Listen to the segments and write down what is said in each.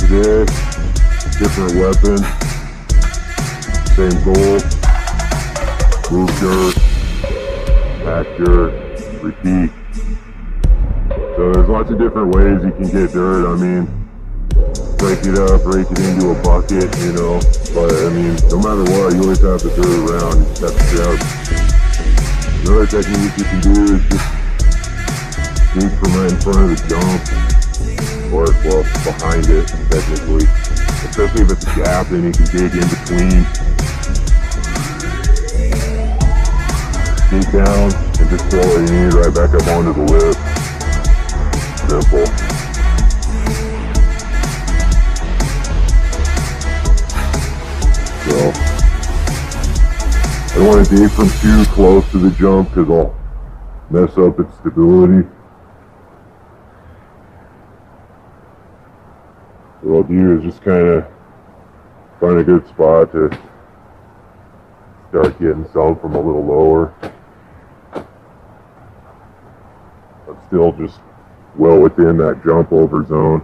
today. Different weapon, same goal. Move dirt, pack dirt, repeat. So there's lots of different ways you can get dirt. I mean, break it up, rake it into a bucket, you know. But I mean, no matter what, you always have the dirt around. You just have to grab. Another technique you can do is just dig from right in front of the jump, or well, behind it, technically. Especially if it's a gap, then you can dig in between. Dig down and just throw what you need right back up onto the lip. Simple. So, I don't want to dig from too close to the jump because I'll mess up its stability. What I'll do is just kind of find a good spot to start getting some from a little lower. But still just well within that jump over zone.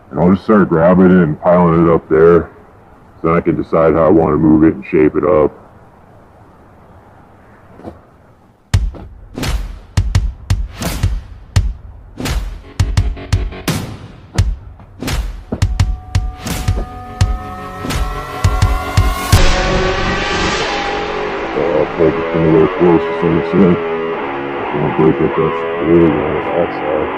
And I'll just start grabbing it and piling it up there, so then I can decide how I want to move it and shape it up. I'll take it from a little close to some extent. I'll break up that stability on that side.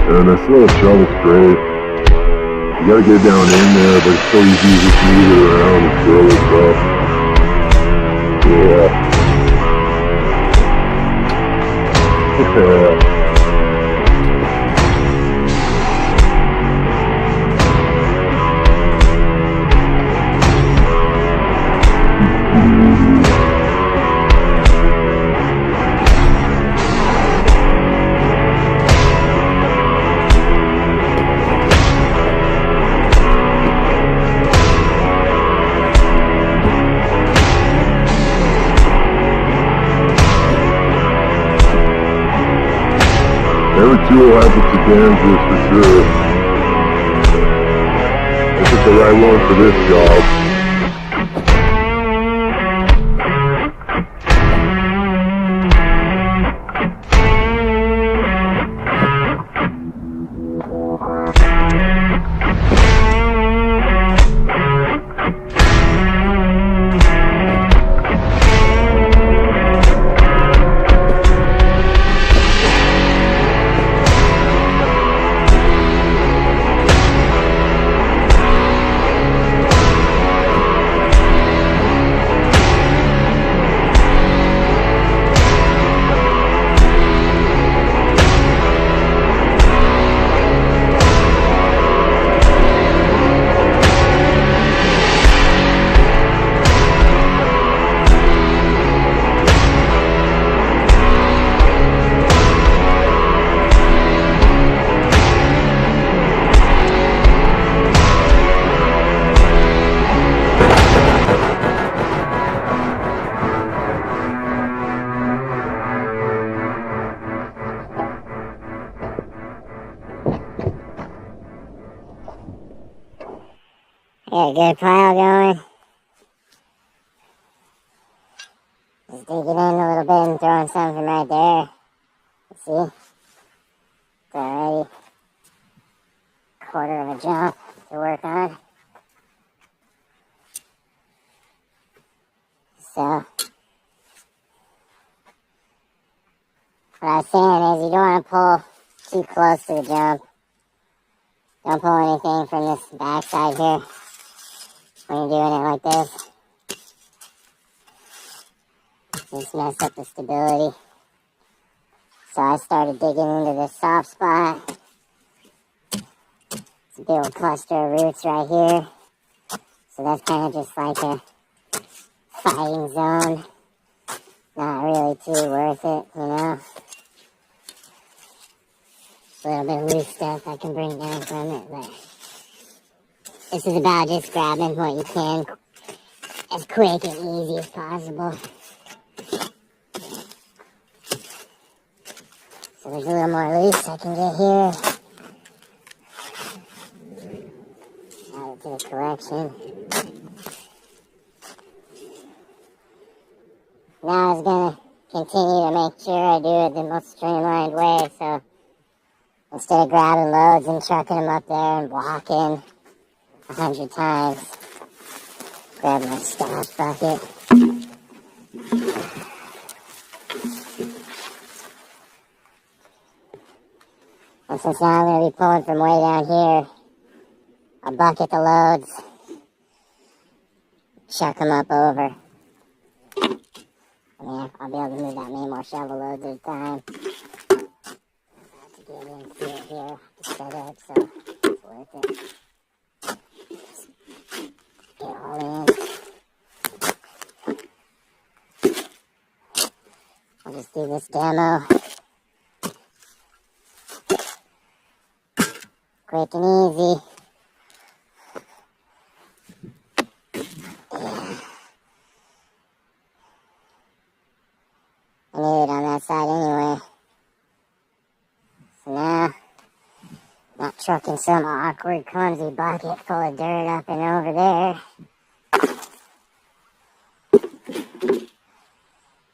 And this little shovel's great. You gotta get down in there, but it's so easy to just move it around and throw it up. Yeah. Yeah. Every tool has its advantages for sure. I picked the right one for this job. Got a good pile going. Just digging in a little bit and throwing something right there. See? It's already a quarter of a jump to work on. So, what I was saying is you don't want to pull too close to the jump. Don't pull anything from this backside here when you're doing it like this. Just mess up the stability. So I started digging into this soft spot. It's a big old cluster of roots right here. So that's kind of just like a fighting zone. Not really too worth it, you know. A little bit of loose stuff I can bring down from it, but This is about just grabbing what you can as quick and easy as possible. So there's a little more loose I can get here. Add it to the collection. Now I was going to continue to make sure I do it the most streamlined way. So instead of grabbing loads and chucking them up there and walking 100 times, grab my stash bucket. And since now I'm going to be pulling from way down here, I'll bucket the loads, chuck them up over. Yeah, I'll be able to move that many more shovel loads at a time. I have to get into it here to set up, so it's worth it. Get all in. I'll just do this demo. Quick and easy. I knew it on that side anyway. So now, not trucking some awkward, clumsy bucket full of dirt up and over there.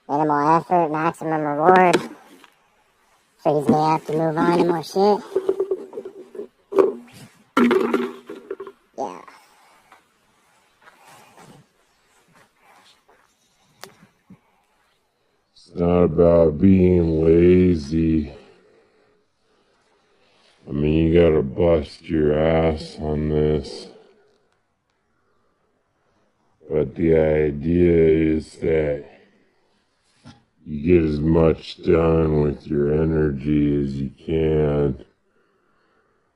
Minimal effort, maximum reward. Frees me up to move on to more shit. Yeah. It's not about being lazy. I mean, you gotta bust your ass on this. But the idea is that you get as much done with your energy as you can,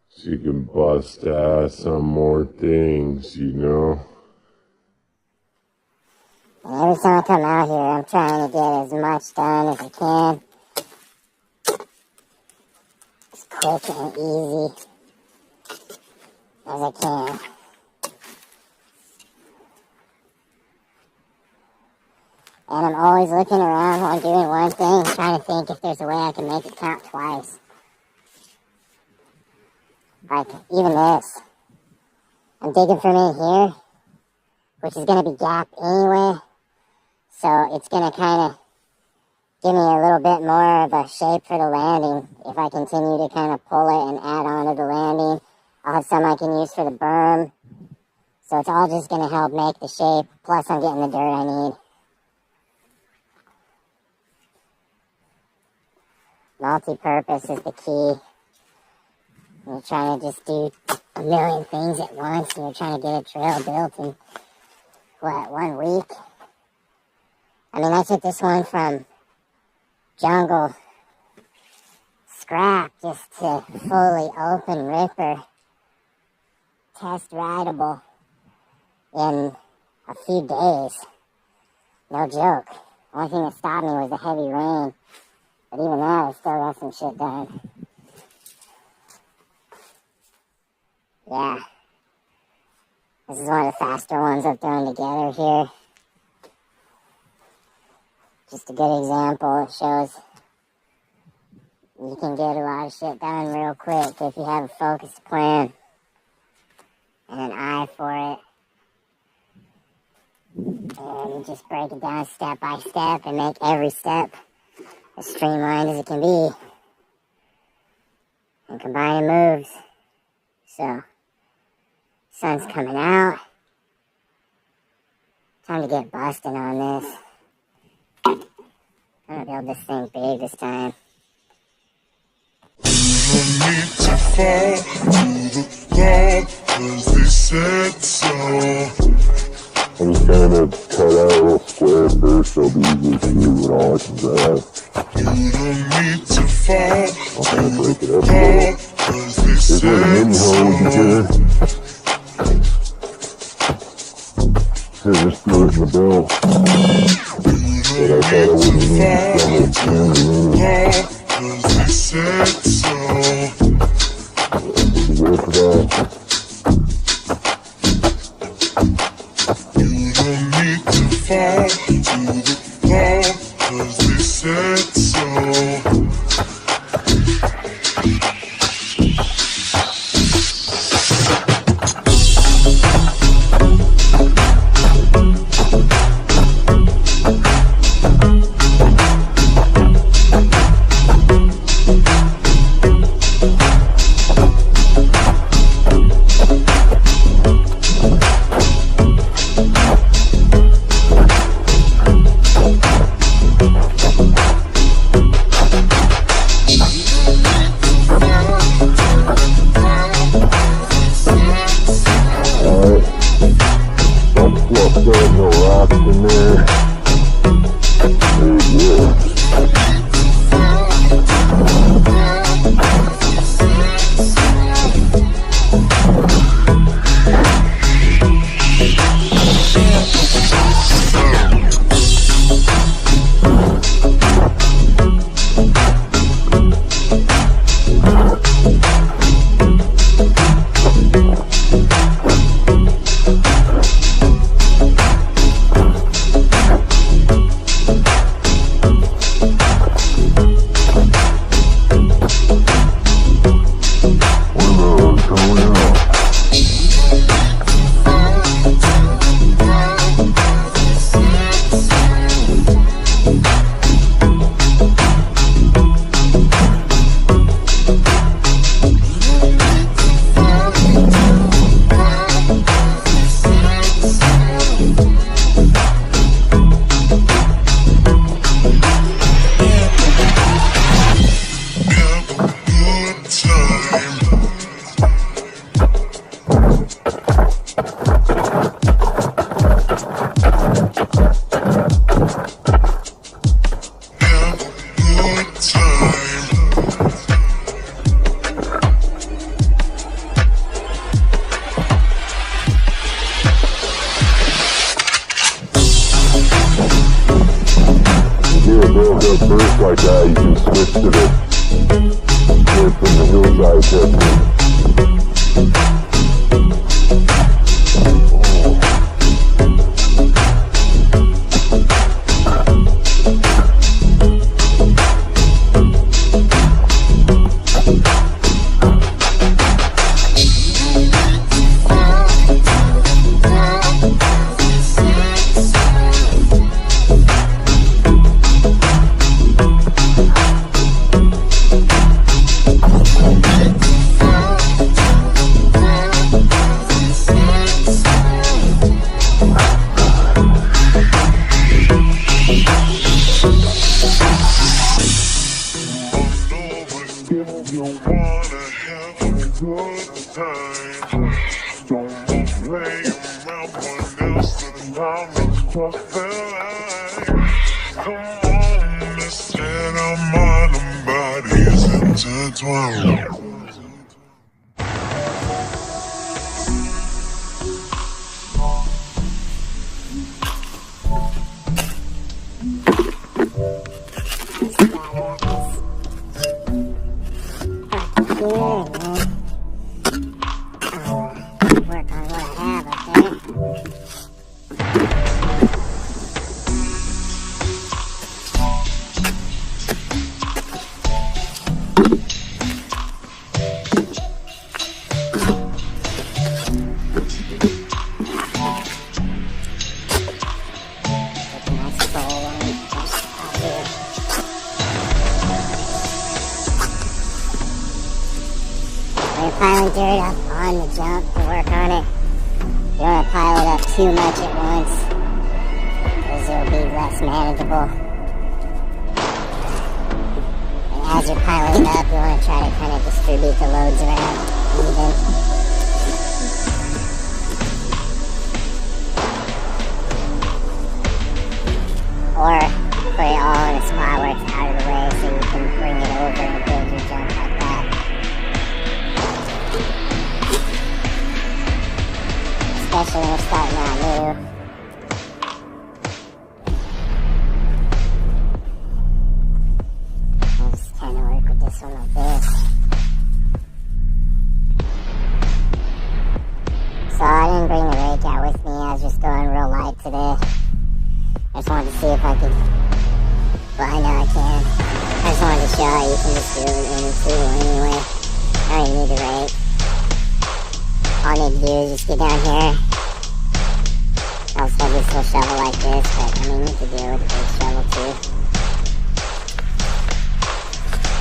so you can bust ass on more things, you know? And every time I come out here, I'm trying to get as much done as I can. As quick and easy as I can. And I'm always looking around while I'm doing one thing, trying to think if there's a way I can make it count twice. Like, even this. I'm digging from in here, which is going to be gapped anyway. So it's going to kind of give me a little bit more of a shape for the landing. If I continue to kind of pull it and add on to the landing, I'll have some I can use for the berm. So it's all just going to help make the shape. Plus I'm getting the dirt I need. Multi-purpose is the key. You're trying to just do a million things at once, and you're trying to get a trail built in, 1 week? I mean, I took this one from jungle scrap just to fully open ripper, test rideable in a few days. No joke. The only thing that stopped me was the heavy rain. But even that, I still got some shit done. Yeah. This is one of the faster ones I've thrown together here. Just a good example. It shows you can get a lot of shit done real quick if you have a focused plan and an eye for it. And you just break it down step by step and make every step as streamlined as it can be. And combining moves. So, sun's coming out. Time to get busting on this. I'm gonna build this thing big this time. You don't need to fall to the floor, 'cause they said so. I'm just gonna cut out a little square first, so it'll be easy to see what all I can grab. You don't need to fall I'll kind of to break the it up a little. floor, 'cause they This little mini said hole would be so. good. So just threw it in the bill. But I thought I wouldn't need to double it down and then 'Cause they said so. it'd be good for that. said so. Burst like that, you can switch to the from the hillside technique. You wanna have a good time. Don't play around one else to the diamonds cross the line. Come on, let's set our mind and bodies intertwined. Piling dirt up on the jump to work on it. You don't want to pile it up too much at once, because it'll be less manageable. And as you're piling it up, you want to try to kind of distribute the loads around even. Or put it all in a spot where it's out of the way so you can bring it over and build your jump like that. Especially when we're starting out new. I'll just kind of work with this one like this. I just wanted to show how you can just do it in the tool anyway. I don't even need to rake. All I need to do is just get down here. I also have this little shovel like this, but I mean you could do it with a big shovel too.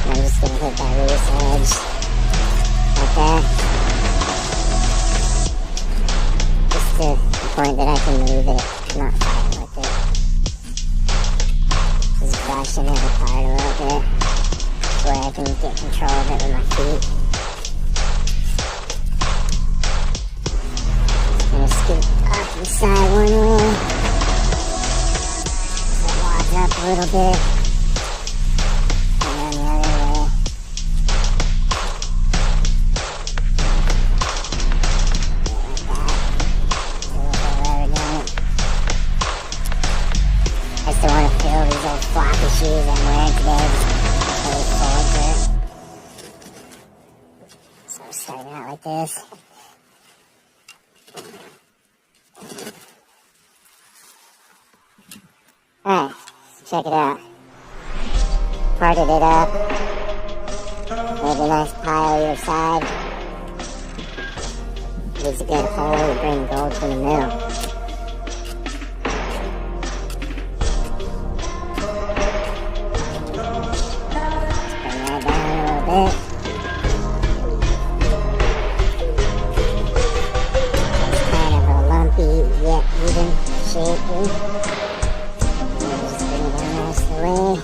And I'm just gonna hit that loose edge like that. Just to the point that I can move it, not fight with it. Just brushing it apart a little bit where I can get control of it with my feet. Gonna scoot off to the side one way. So it wads up a little bit. And then the other way. Like that. A little bit of leather down it. I still want to feel these old floppy shoes I'm wearing today. Just really forward to it. So I'm starting out like this. Alright, check it out. Parted it up. Made a nice pile either side. Gives a good hole to bring gold from the middle. Bit. It's kind of a lumpy yet even shape here. And just bring it down the rest of the way.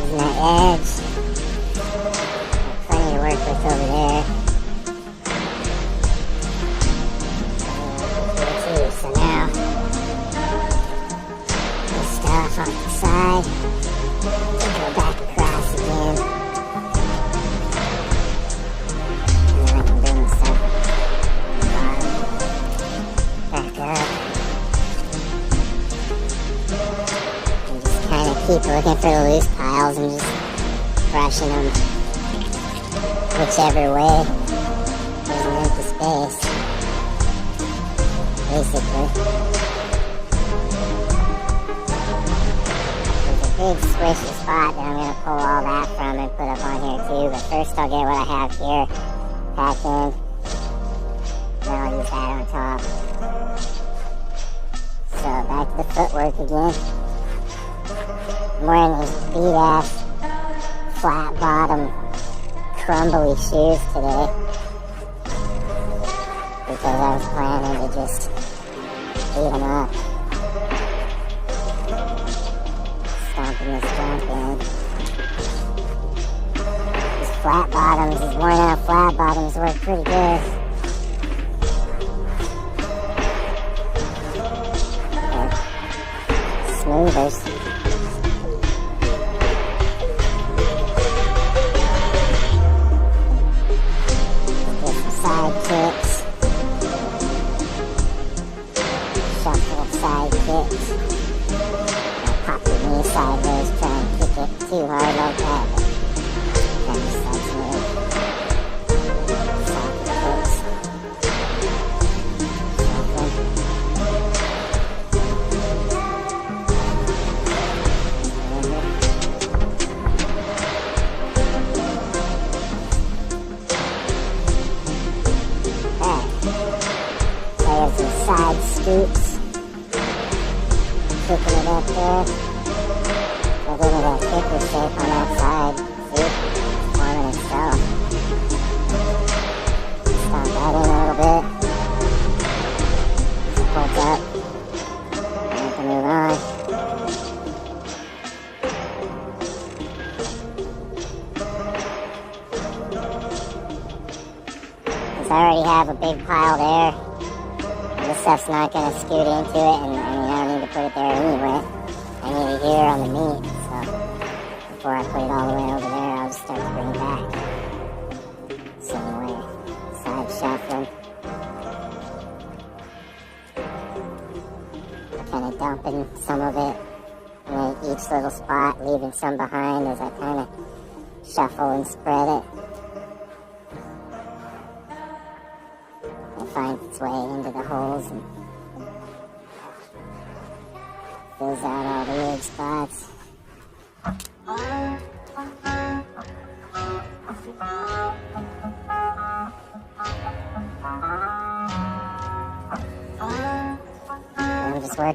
Using that edge. Got plenty to work with over there. So now, this stuff off the side. Go back across again. Keep looking for the loose piles and just brushing them whichever way. There's an empty space, basically. There's a big squishy spot that I'm going to pull all that from and put up on here too, but first I'll get what I have here packed in, then I'll use that on top. So back to the footwork again. I'm wearing these beat-ass, flat-bottom, crumbly shoes today because I was planning to just beat them up. Stomping this junk in. These flat-bottoms, these worn-out flat-bottoms work pretty good. They're smoothers. Side kicks. Shuffle side kicks. I'll pop your knee sideways, try and kick it too hard like that, but kind of sucks me. Side kicks. Side scoops, kicking it up there. I'll give it a kicker shape on that side. See? It's forming itself. Stomp that in a little bit. Holds up. I can move on. Since I already have a big pile there, this stuff's not going to scoot into it, and I mean, I don't need to put it there anyway. I need it here on the meat, so before I put it all the way over there, I'll just start to bring it back. Same way, side shuffling. Kind of dumping some of it in each little spot, leaving some behind as I kind of shuffle and spread it. It finds its way into the holes and fills out all the weird spots.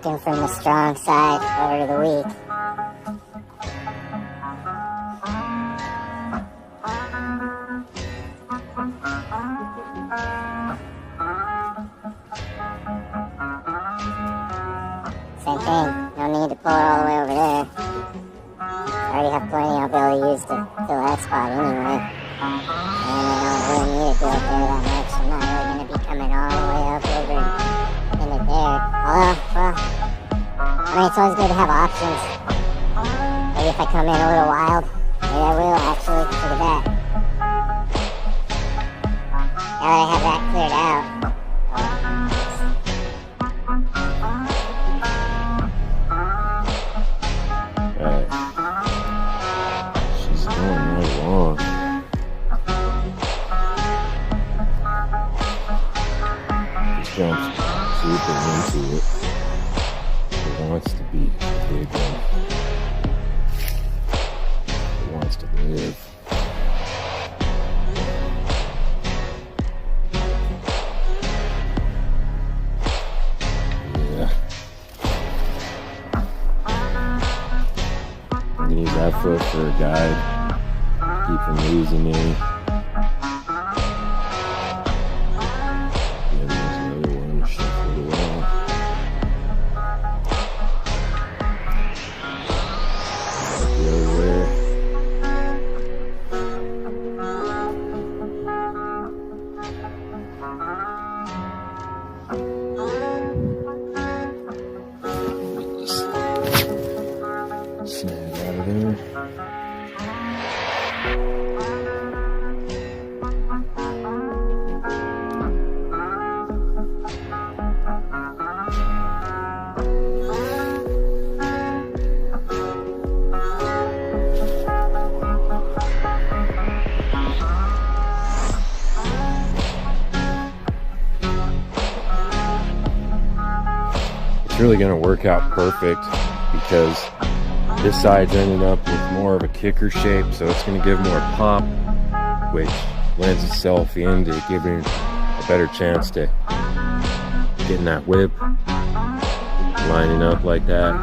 working from the strong side over to the weak. Same thing, no need to pull it all the way over there. I already have plenty I'll be able to use to fill that spot anyway. And I don't really need to go there that much. I'm not really going to be coming all the way up over into there. Although, well, I mean, it's always good to have options. Maybe if I come in a little wild, maybe I will actually. Look at that. Now that I have that cleared out. She's going right along. Just jumps super into it. It wants to be a big one. It wants to live. Yeah. I'm gonna use that foot for a guide. Keep from losing any. Yeah, there's another one. Shuffle it well. The other way. Just snag out of there. It's really going to work out perfect because this side's ending up with more of a kicker shape, so it's going to give more pop, which lends itself into giving a better chance to getting that whip, lining up like that,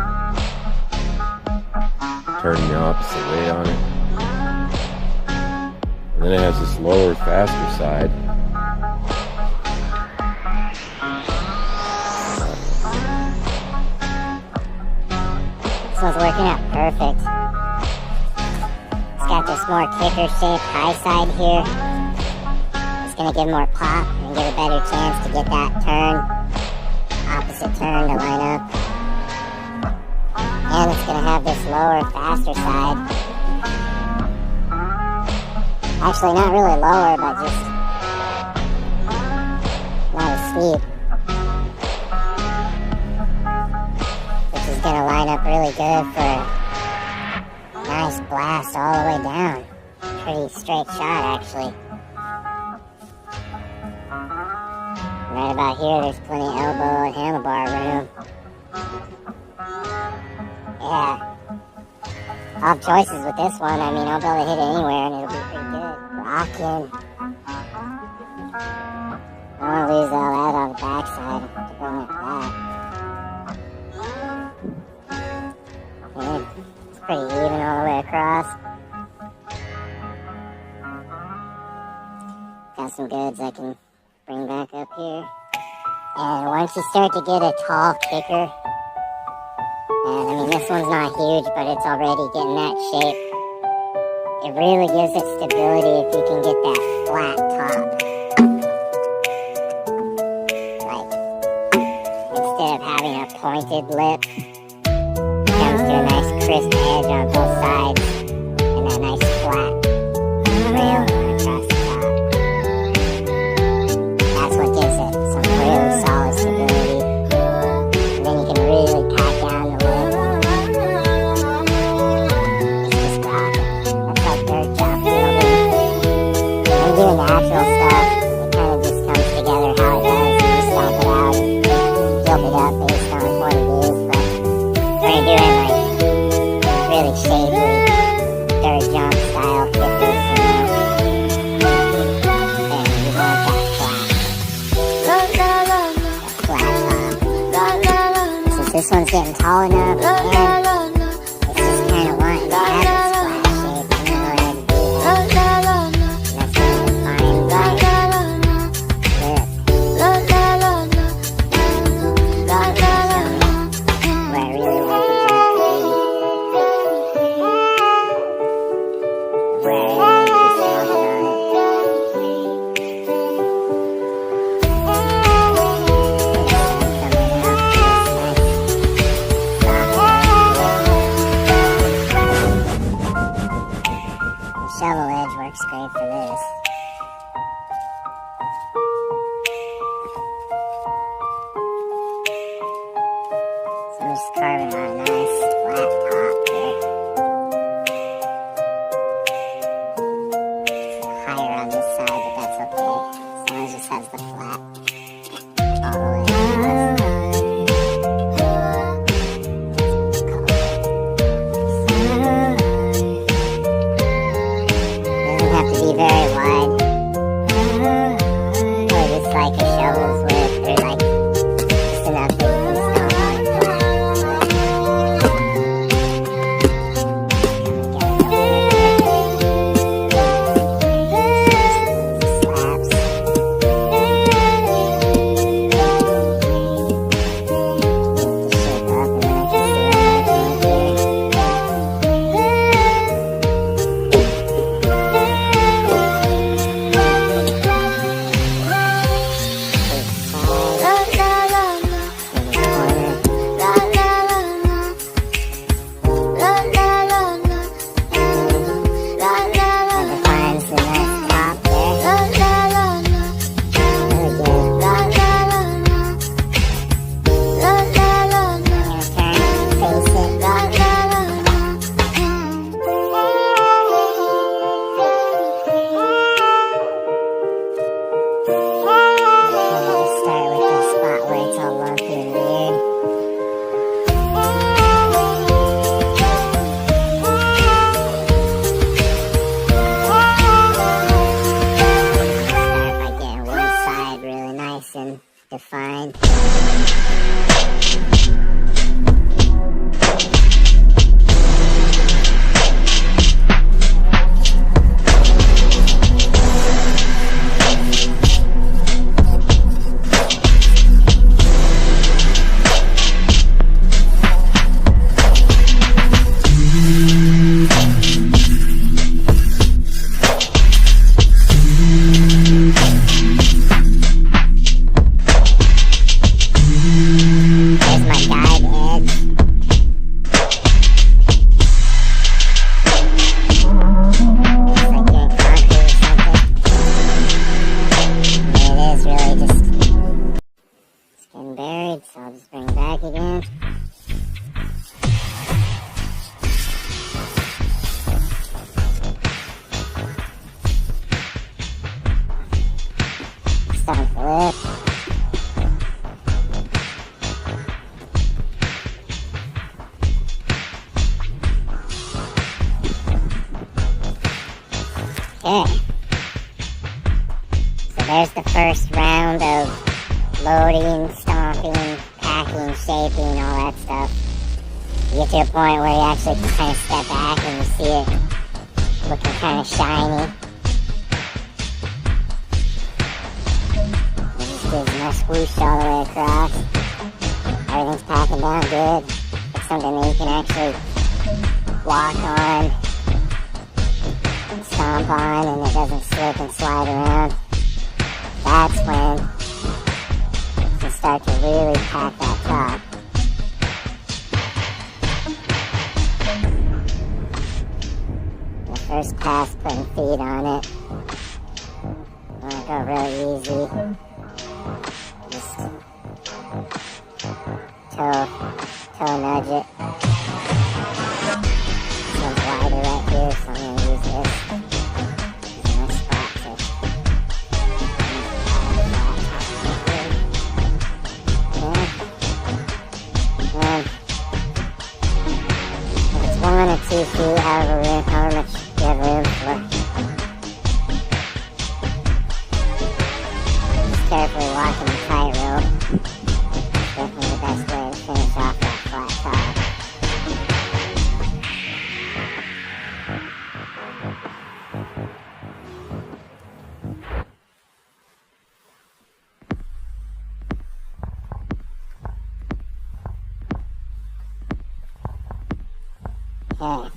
turning the opposite way on it. And then it has this lower, faster side. This one's working out perfect. It's got this more kicker shape high side here. It's going to give more pop and give a better chance to get that turn, opposite turn to line up. And it's going to have this lower, faster side. Actually, not really lower, but just not as steep. Is going to line up really good for a nice blast all the way down. Pretty straight shot, actually. Right about here, there's plenty of elbow and handlebar room. Yeah. I'll have choices with this one. I mean, I'll be able to hit it anywhere and it'll be pretty good. Rocking. I don't want to lose all that on the backside to bring it back. It's pretty even all the way across. Got some goods I can bring back up here. And once you start to get a tall kicker, and I mean this one's not huge, but it's already getting that shape. It really gives it stability if you can get that flat top. Like, instead of having a pointed lip, comes to a nice crisp edge on both sides and that nice flat rail across the top. That's what gives it some really solid stability. And then you can really pat down the lip. It's just rocking. That's like dirt job building. When you do natural stuff, it kind of just comes together how it does. You just stomp it out and build it up based on what it is. But when you're doing like really shapely made for this. So I'm just carving out a nice flat top here. It's higher on this side, but that's okay. As long as it just has the flat all the way across. Doesn't have to be very wide. Or just like a shovel's width, or like just enough that you can stomp on it. Slaps. The shape up and then I can see what I'm doing here. Start with the spot where it's all lumpy and weird. Start by getting one side really nice and defined. There's my guide edge. It's like getting concrete or something. But it is really just it's getting buried, so I'll just bring it back again. Start the lip. Okay. So there's the first round of loading, stomping, packing, shaping, all that stuff. You get to a point where you actually can kind of step back and you see it looking kind of shiny. It just gives a nice swoosh all the way across. Everything's packing down good. It's something that you can actually walk on, stomp on, and it doesn't slip and slide around. That's when you can start to really pack that top. The first pass putting feet on it. You want to go really easy. Just toe nudge it. This one's wider right here, so I'm going to use this. It's a nice spot to if it's 1 or 2 feet, however much you have room for. Just carefully walking the tightrope. Definitely the best way to finish off that flat top. Okay.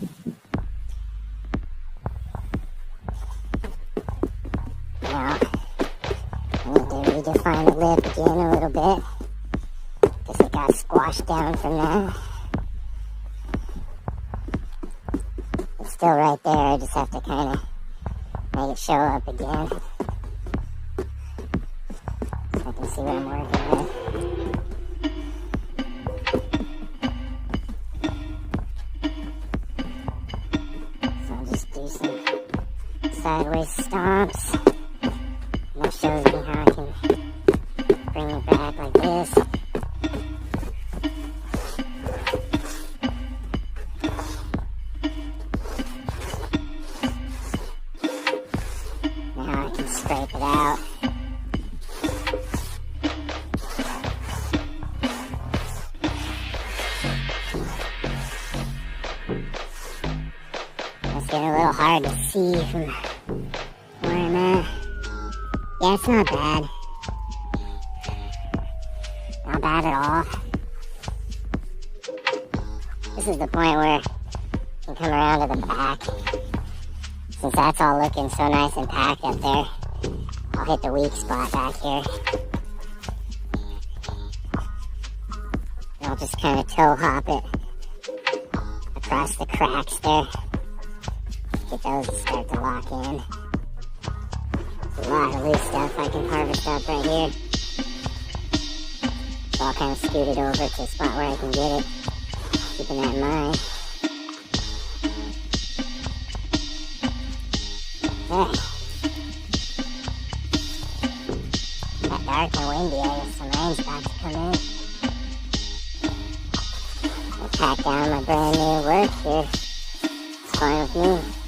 Now, I need to redefine the lip again a little bit, because it got squashed down from that. It's still right there, I just have to kind of make it show up again. So I can see what I'm working with. So I'll just do some sideways stomps. And that shows me how I can bring it back like this. Now I can scrape it out. It's getting a little hard to see from where I'm at. Yeah, it's not bad. Not bad at all. This is the point where I can come around to the back. Since that's all looking so nice and packed up there, I'll hit the weak spot back here. And I'll just kind of toe hop it across the cracks there. Get those to start to lock in. There's a lot of loose stuff I can harvest up right here. So I'll kind of scoot it over to a spot where I can get it. Keeping that in mind. Yeah. Got dark and windy. I guess some rain's about to come in. I'll pack down my brand new work here. It's fine with me.